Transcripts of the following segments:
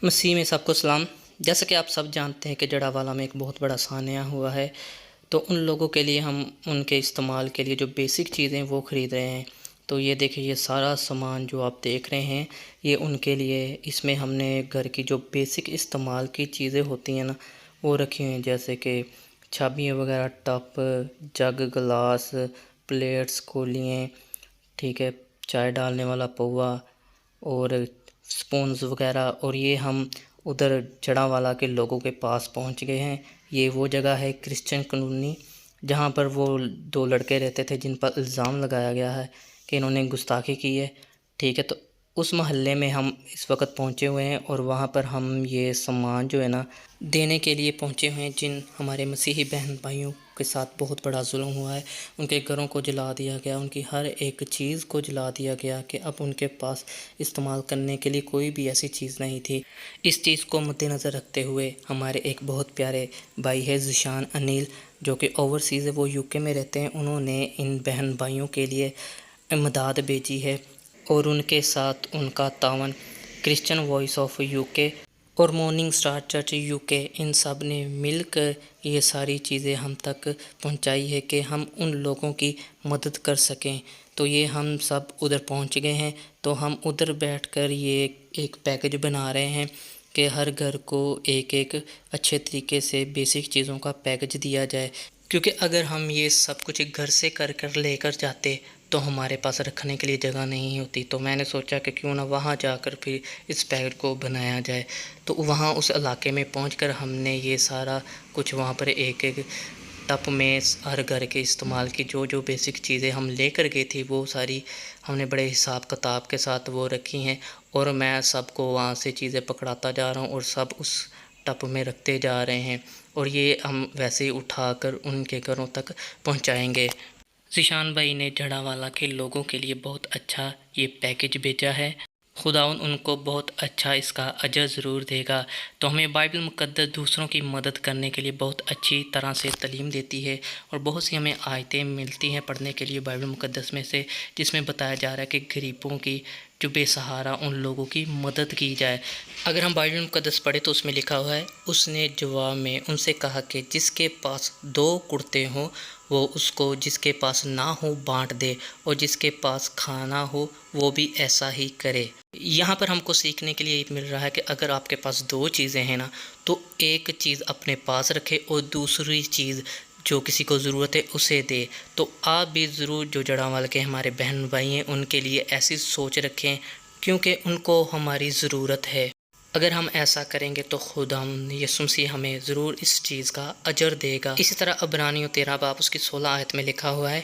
مسیح میں سب کو سلام۔ جیسا کہ آپ سب جانتے ہیں کہ جڑا والا میں ایک بہت بڑا سانحہ ہوا ہے، تو ان لوگوں کے لیے ہم ان کے استعمال کے لیے جو بیسک چیزیں وہ خرید رہے ہیں۔ تو یہ دیکھیں، یہ سارا سامان جو آپ دیکھ رہے ہیں یہ ان کے لیے، اس میں ہم نے گھر کی جو بیسک استعمال کی چیزیں ہوتی ہیں نا وہ رکھی ہوئی ہیں، جیسے کہ چھابیاں وغیرہ، ٹپ، جگ، گلاس، پلیٹس، کولیاں، ٹھیک ہے، چائے ڈالنے والا پوا اور سپونز وغیرہ۔ اور یہ ہم ادھر جڑا والا کے لوگوں کے پاس پہنچ گئے ہیں۔ یہ وہ جگہ ہے کرسچن کالونی جہاں پر وہ دو لڑکے رہتے تھے جن پر الزام لگایا گیا ہے کہ انہوں نے گستاخی کی ہے، ٹھیک ہے۔ تو اس محلے میں ہم اس وقت پہنچے ہوئے ہیں اور وہاں پر ہم یہ سامان جو ہے نا دینے کے لیے پہنچے ہوئے ہیں، جن ہمارے مسیحی بہن بھائیوں کے ساتھ بہت بڑا ظلم ہوا ہے۔ ان کے گھروں کو جلا دیا گیا، ان کی ہر ایک چیز کو جلا دیا گیا کہ اب ان کے پاس استعمال کرنے کے لیے کوئی بھی ایسی چیز نہیں تھی۔ اس چیز کو مد نظر رکھتے ہوئے ہمارے ایک بہت پیارے بھائی ہے ذیشان انیل، جو کہ اوورسیز ہے، وہ UK میں رہتے ہیں۔ انہوں نے ان بہن بھائیوں کے لیے امداد بھیجی ہے اور ان کے ساتھ ان کا تعاون کرسچن وائس آف UK اور مارننگ سٹار چرچ UK، ان سب نے مل کر یہ ساری چیزیں ہم تک پہنچائی ہے کہ ہم ان لوگوں کی مدد کر سکیں۔ تو یہ ہم سب ادھر پہنچ گئے ہیں، تو ہم ادھر بیٹھ کر یہ ایک پیکج بنا رہے ہیں کہ ہر گھر کو ایک ایک اچھے طریقے سے بیسک چیزوں کا پیکج دیا جائے، کیونکہ اگر ہم یہ سب کچھ گھر سے کر لے کر جاتے تو ہمارے پاس رکھنے کے لیے جگہ نہیں ہوتی۔ تو میں نے سوچا کہ کیوں نہ وہاں جا کر پھر اس پیکٹ کو بنایا جائے۔ تو وہاں اس علاقے میں پہنچ کر ہم نے یہ سارا کچھ وہاں پر ایک ایک ٹپ میں ہر گھر کے استعمال کی جو بیسک چیزیں ہم لے کر گئے تھی وہ ساری ہم نے بڑے حساب کتاب کے ساتھ وہ رکھی ہیں، اور میں سب کو وہاں سے چیزیں پکڑاتا جا رہا ہوں اور سب اس ٹپ میں رکھتے جا رہے ہیں، اور یہ ہم ویسے ہی اٹھا کر ان کے گھروں تک پہنچائیں گے۔ ذیشان بھائی نے جڑا والا کے لوگوں کے لیے بہت اچھا یہ پیکج بھیجا ہے۔ خداوند ان کو بہت اچھا اس کا اجر ضرور دے گا۔ تو ہمیں بائبل مقدس دوسروں کی مدد کرنے کے لیے بہت اچھی طرح سے تعلیم دیتی ہے، اور بہت سی ہمیں آیتیں ملتی ہیں پڑھنے کے لیے بائبل مقدس میں سے، جس میں بتایا جا رہا ہے کہ غریبوں کی، جو بے سہارا ان لوگوں کی مدد کی جائے۔ اگر ہم بائبل مقدس پڑھیں تو اس میں لکھا ہوا ہے، اس نے جواب میں ان سے کہا کہ جس کے پاس 2 کرتے ہوں وہ اس کو جس کے پاس نہ ہو بانٹ دے، اور جس کے پاس کھانا ہو وہ بھی ایسا ہی کرے۔ یہاں پر ہم کو سیکھنے کے لیے مل رہا ہے کہ اگر آپ کے پاس 2 چیزیں ہیں نا تو ایک چیز اپنے پاس رکھے اور دوسری چیز جو کسی کو ضرورت ہے اسے دے۔ تو آپ بھی ضرور جو جڑاں والے کے ہمارے بہن بھائی ہیں ان کے لیے ایسی سوچ رکھیں، کیونکہ ان کو ہماری ضرورت ہے۔ اگر ہم ایسا کریں گے تو خدا یسوع مسیح ہمیں ضرور اس چیز کا اجر دے گا۔ اسی طرح عبرانیوں 13 باب اس کی 16 آیت میں لکھا ہوا ہے،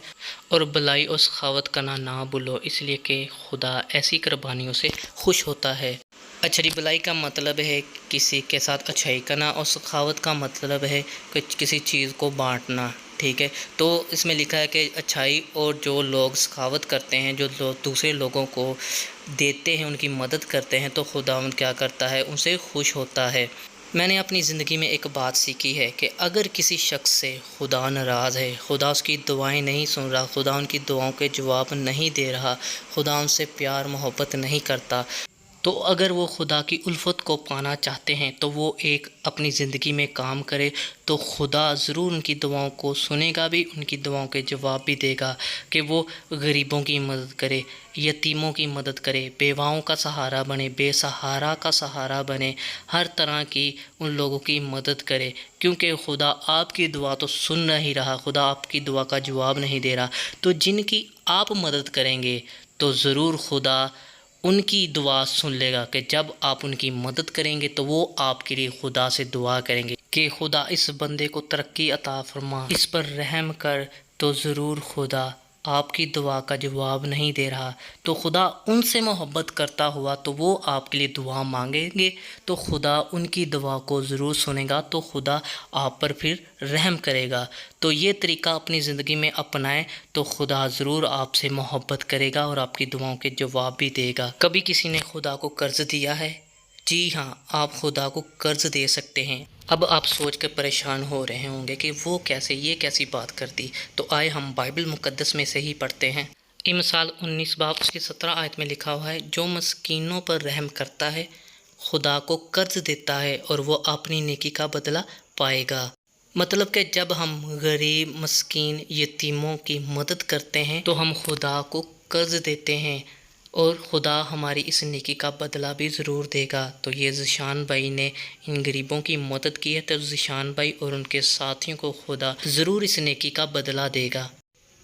اور بلائی اور سخاوت کرنا نہ بھولو، اس لیے کہ خدا ایسی قربانیوں سے خوش ہوتا ہے۔ اچھائی بلائی کا مطلب ہے کسی کے ساتھ اچھائی کرنا، اور سخاوت کا مطلب ہے کہ کسی چیز کو بانٹنا، ٹھیک ہے۔ تو اس میں لکھا ہے کہ اچھائی، اور جو لوگ سخاوت کرتے ہیں، جو لوگ دوسرے لوگوں کو دیتے ہیں، ان کی مدد کرتے ہیں، تو خداوند کیا کرتا ہے، ان سے خوش ہوتا ہے۔ میں نے اپنی زندگی میں ایک بات سیکھی ہے کہ اگر کسی شخص سے خدا ناراض ہے، خدا اس کی دعائیں نہیں سن رہا، خدا ان کی دعاؤں کے جواب نہیں دے رہا، خدا ان سے پیار محبت نہیں کرتا، تو اگر وہ خدا کی الفت کو پانا چاہتے ہیں تو وہ ایک اپنی زندگی میں کام کرے، تو خدا ضرور ان کی دعاؤں کو سنے گا بھی، ان کی دعاؤں کے جواب بھی دے گا، کہ وہ غریبوں کی مدد کرے، یتیموں کی مدد کرے، بیواؤں کا سہارا بنے، بے سہارا کا سہارا بنے، ہر طرح کی ان لوگوں کی مدد کرے، کیونکہ خدا آپ کی دعا تو سن نہیں رہا، خدا آپ کی دعا کا جواب نہیں دے رہا۔ تو جن کی آپ مدد کریں گے تو ضرور خدا ان کی دعا سن لے گا، کہ جب آپ ان کی مدد کریں گے تو وہ آپ کے لیے خدا سے دعا کریں گے کہ خدا اس بندے کو ترقی عطا فرما، اس پر رحم کر، تو ضرور خدا آپ کی دعا کا جواب نہیں دے رہا، تو خدا ان سے محبت کرتا ہوا تو وہ آپ کے لیے دعا مانگیں گے، تو خدا ان کی دعا کو ضرور سنے گا، تو خدا آپ پر پھر رحم کرے گا۔ تو یہ طریقہ اپنی زندگی میں اپنائیں تو خدا ضرور آپ سے محبت کرے گا اور آپ کی دعاؤں کے جواب بھی دے گا۔ کبھی کسی نے خدا کو قرض دیا ہے؟ جی ہاں، آپ خدا کو قرض دے سکتے ہیں۔ اب آپ سوچ کر پریشان ہو رہے ہوں گے کہ وہ کیسے، یہ کیسی بات کر دی؟ تو آئے ہم بائبل مقدس میں سے ہی پڑھتے ہیں۔ مثال 19 باب اس کی 17 آیت میں لکھا ہوا ہے، جو مسکینوں پر رحم کرتا ہے خدا کو قرض دیتا ہے اور وہ اپنی نیکی کا بدلہ پائے گا۔ مطلب کہ جب ہم غریب، مسکین، یتیموں کی مدد کرتے ہیں تو ہم خدا کو قرض دیتے ہیں اور خدا ہماری اس نیکی کا بدلہ بھی ضرور دے گا۔ تو یہ ذیشان بھائی نے ان غریبوں کی مدد کی ہے تو ذیشان بھائی اور ان کے ساتھیوں کو خدا ضرور اس نیکی کا بدلہ دے گا۔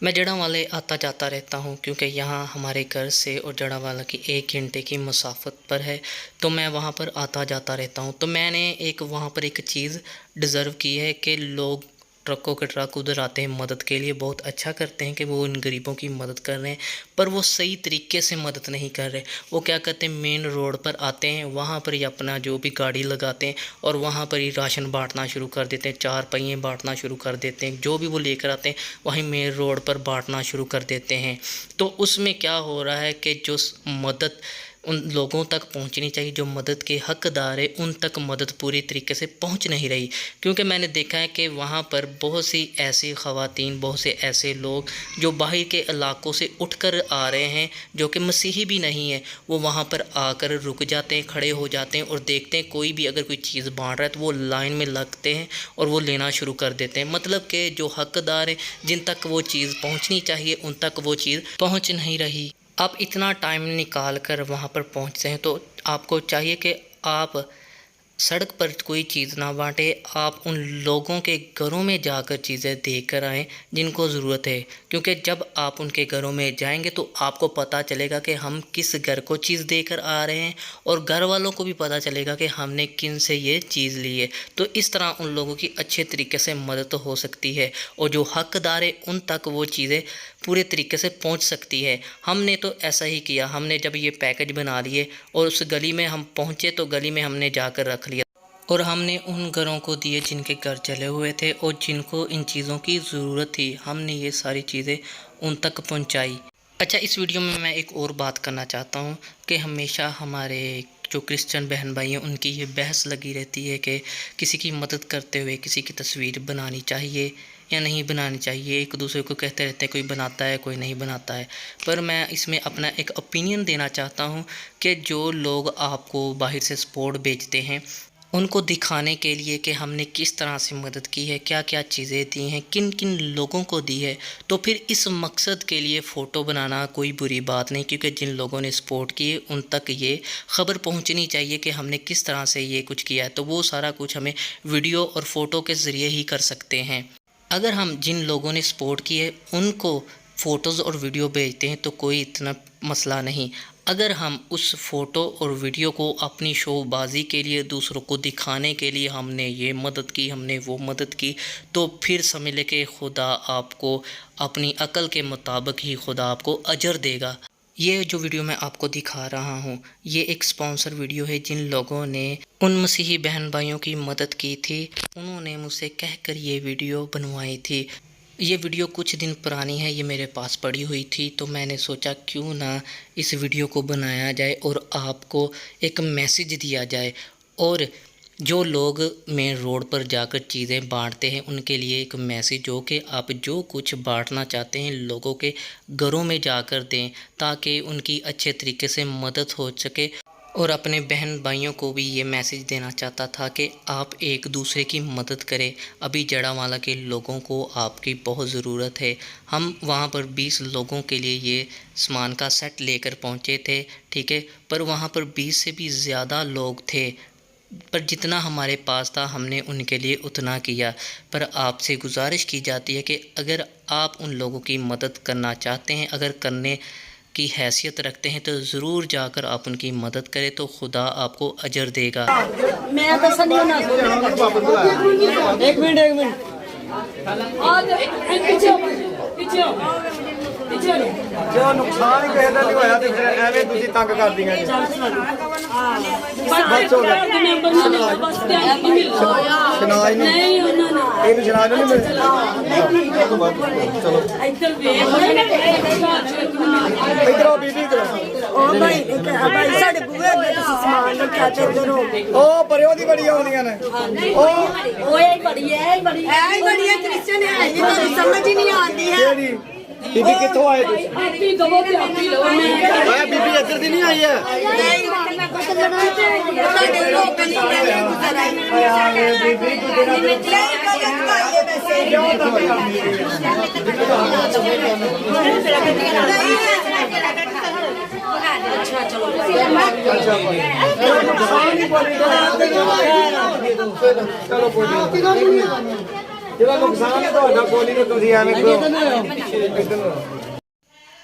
میں جڑاں والے آتا جاتا رہتا ہوں کیونکہ یہاں ہمارے گھر سے اور جڑاں والا کی 1 گھنٹے کی مسافت پر ہے، تو میں وہاں پر آتا جاتا رہتا ہوں۔ تو میں نے وہاں پر ایک چیز ڈیزرو کی ہے کہ لوگ ٹرکوں کے ٹرک ادھر آتے ہیں مدد کے لیے، بہت اچھا کرتے ہیں کہ وہ ان غریبوں کی مدد کر رہے ہیں، پر وہ صحیح طریقے سے مدد نہیں کر رہے۔ وہ کیا کرتے ہیں، مین روڈ پر آتے ہیں، وہاں پر ہی اپنا جو بھی گاڑی لگاتے ہیں اور وہاں پر ہی راشن بانٹنا شروع کر دیتے ہیں، 4 پہیے بانٹنا شروع کر دیتے ہیں، جو بھی وہ لے کر آتے ہیں وہیں مین روڈ پر بانٹنا شروع کر دیتے ہیں۔ تو اس میں کیا ہو رہا ہے کہ جو مدد ان لوگوں تک پہنچنی چاہیے، جو مدد کے حقدار ہے، ان تک مدد پوری طریقے سے پہنچ نہیں رہی، کیونکہ میں نے دیکھا ہے کہ وہاں پر بہت سی ایسی خواتین، بہت سے ایسے لوگ جو باہر کے علاقوں سے اٹھ کر آ رہے ہیں، جو کہ مسیحی بھی نہیں ہیں، وہ وہاں پر آ کر رک جاتے ہیں، کھڑے ہو جاتے ہیں اور دیکھتے ہیں کوئی بھی اگر کوئی چیز بانٹ رہا ہے تو وہ لائن میں لگتے ہیں اور وہ لینا شروع کر دیتے ہیں۔ مطلب کہ جو حقدار ہیں، جن تک وہ چیز پہنچنی چاہیے، ان تک وہ چیز پہنچ نہیں رہی۔ آپ اتنا ٹائم نکال کر وہاں پر پہنچتے ہیں تو آپ کو چاہیے کہ آپ سڑک پر کوئی چیز نہ بانٹے، آپ ان لوگوں کے گھروں میں جا کر چیزیں دے کر آئیں جن کو ضرورت ہے، کیونکہ جب آپ ان کے گھروں میں جائیں گے تو آپ کو پتہ چلے گا کہ ہم کس گھر کو چیز دے کر آ رہے ہیں، اور گھر والوں کو بھی پتہ چلے گا کہ ہم نے کن سے یہ چیز لی ہے۔ تو اس طرح ان لوگوں کی اچھے طریقے سے مدد ہو سکتی ہے اور جو حقدار ہے ان تک وہ چیزیں پورے طریقے سے پہنچ سکتی ہے۔ ہم نے تو ایسا ہی کیا، ہم نے جب یہ پیکج بنا لیے اور اس گلی میں ہم پہنچے تو گلی میں ہم نے جا کر رکھ لیا اور ہم نے ان گھروں کو دیے جن کے گھر چلے ہوئے تھے اور جن کو ان چیزوں کی ضرورت تھی، ہم نے یہ ساری چیزیں ان تک پہنچائی۔ اچھا، اس ویڈیو میں میں ایک اور بات کرنا چاہتا ہوں کہ ہمیشہ ہمارے جو کرسچن بہن بھائی ہیں ان کی یہ بحث لگی رہتی ہے کہ کسی کی مدد کرتے ہوئے کسی کی تصویر بنانی چاہیے یا نہیں بنانی چاہیے، ایک دوسرے کو کہتے رہتے ہیں کوئی بناتا ہے کوئی نہیں بناتا ہے۔ پر میں اس میں اپنا ایک اوپینین دینا چاہتا ہوں کہ جو لوگ آپ کو باہر سے سپورٹ بھیجتے ہیں ان کو دکھانے کے لیے کہ ہم نے کس طرح سے مدد کی ہے، کیا کیا چیزیں دی ہیں، کن کن لوگوں کو دی ہے، تو پھر اس مقصد کے لیے فوٹو بنانا کوئی بری بات نہیں، کیونکہ جن لوگوں نے سپورٹ کی ان تک یہ خبر پہنچنی چاہیے کہ ہم نے کس طرح سے یہ کچھ کیا ہے، تو وہ سارا کچھ ہمیں ویڈیو اور فوٹو کے ذریعے ہی کر سکتے ہیں۔ اگر ہم جن لوگوں نے سپورٹ کی ہے ان کو فوٹوز اور ویڈیو بھیجتے ہیں تو کوئی اتنا مسئلہ نہیں۔ اگر ہم اس فوٹو اور ویڈیو کو اپنی شو بازی کے لیے، دوسروں کو دکھانے کے لیے ہم نے یہ مدد کی، ہم نے وہ مدد کی، تو پھر سمجھ لے کہ خدا آپ کو اپنی عقل کے مطابق ہی خدا آپ کو اجر دے گا۔ یہ جو ویڈیو میں آپ کو دکھا رہا ہوں یہ ایک سپانسر ویڈیو ہے، جن لوگوں نے ان مسیحی بہن بھائیوں کی مدد کی تھی انہوں نے مجھ سے کہہ کر یہ ویڈیو بنوائی تھی۔ یہ ویڈیو کچھ دن پرانی ہے، یہ میرے پاس پڑی ہوئی تھی تو میں نے سوچا کیوں نہ اس ویڈیو کو بنایا جائے اور آپ کو ایک میسیج دیا جائے، اور جو لوگ مین روڈ پر جا کر چیزیں بانٹتے ہیں ان کے لیے ایک میسیج ہو کہ آپ جو کچھ بانٹنا چاہتے ہیں لوگوں کے گھروں میں جا کر دیں تاکہ ان کی اچھے طریقے سے مدد ہو سکے۔ اور اپنے بہن بھائیوں کو بھی یہ میسیج دینا چاہتا تھا کہ آپ ایک دوسرے کی مدد کریں۔ ابھی جڑاں والا کے لوگوں کو آپ کی بہت ضرورت ہے۔ ہم وہاں پر 20 لوگوں کے لیے یہ سامان کا سیٹ لے کر پہنچے تھے، ٹھیک ہے، پر وہاں پر 20 سے بھی زیادہ لوگ تھے، پر جتنا ہمارے پاس تھا ہم نے ان کے لیے اتنا کیا۔ پر آپ سے گزارش کی جاتی ہے کہ اگر آپ ان لوگوں کی مدد کرنا چاہتے ہیں، اگر کرنے کی حیثیت رکھتے ہیں تو ضرور جا کر آپ ان کی مدد کریں تو خدا آپ کو اجر دے گا۔ جو نقصان ہی کسی کا نہیں ہویا تو پھر ایویں تسی تنگ کر دیاں جی۔ بس ہو گیا شناج نہیں یہ شناج نہیں مل چلو ادھر آؤ بی بی ادھر او پریو دی بڑی آਉਂਦੀਆਂ ਨੇ ਉਹ ਬੜੀ ਹੈ ਬੜੀ ਕ੍ਰਿਸਚਨ ਹੈ ਇਹ ਤਾਂ ਸਮਝ ਹੀ ਨਹੀਂ ਆਉਂਦੀ ਹੈ। ਕਿਹੜੀ ਬੀਬੀ ਕਿੱਥੋਂ ਆਏ ਤੁਸੀਂ? ਆਪੀ ਦਵੋ ਤੇ ਆਪੀ ਲਓ ਆਇਆ ਬੀਬੀ ਇੱਧਰ ਦੀ ਨਹੀਂ ਆਈ ਹੈ। ਸਾਡੇ ਲੋਕ ਨਹੀਂ ਕਹਿੰਦੇ ਗੁਜ਼ਾਰਾ ਬੀਬੀ ਤੂੰ ਜਿਹੜਾ ਨਹੀਂ ਕਦੇ ਕਾਲੇ ਵੈਸੇ ਕਿਉਂ ਤੰਗ ਕਰਦੀ ਹੈ ਅੱਛਾ ਚਲੋ ਨੁਕਸਾਨ ਹੀ ਬੜੀ ਚਲੋ ਕੋਈ ਨਹੀਂ ਜਿਹੜਾ ਨੁਕਸਾਨ ਹੈ ਤੁਹਾਡਾ ਕੋਈ ਨਹੀਂ ਤੁਸੀਂ ਐਵੇਂ ਕਿਉਂ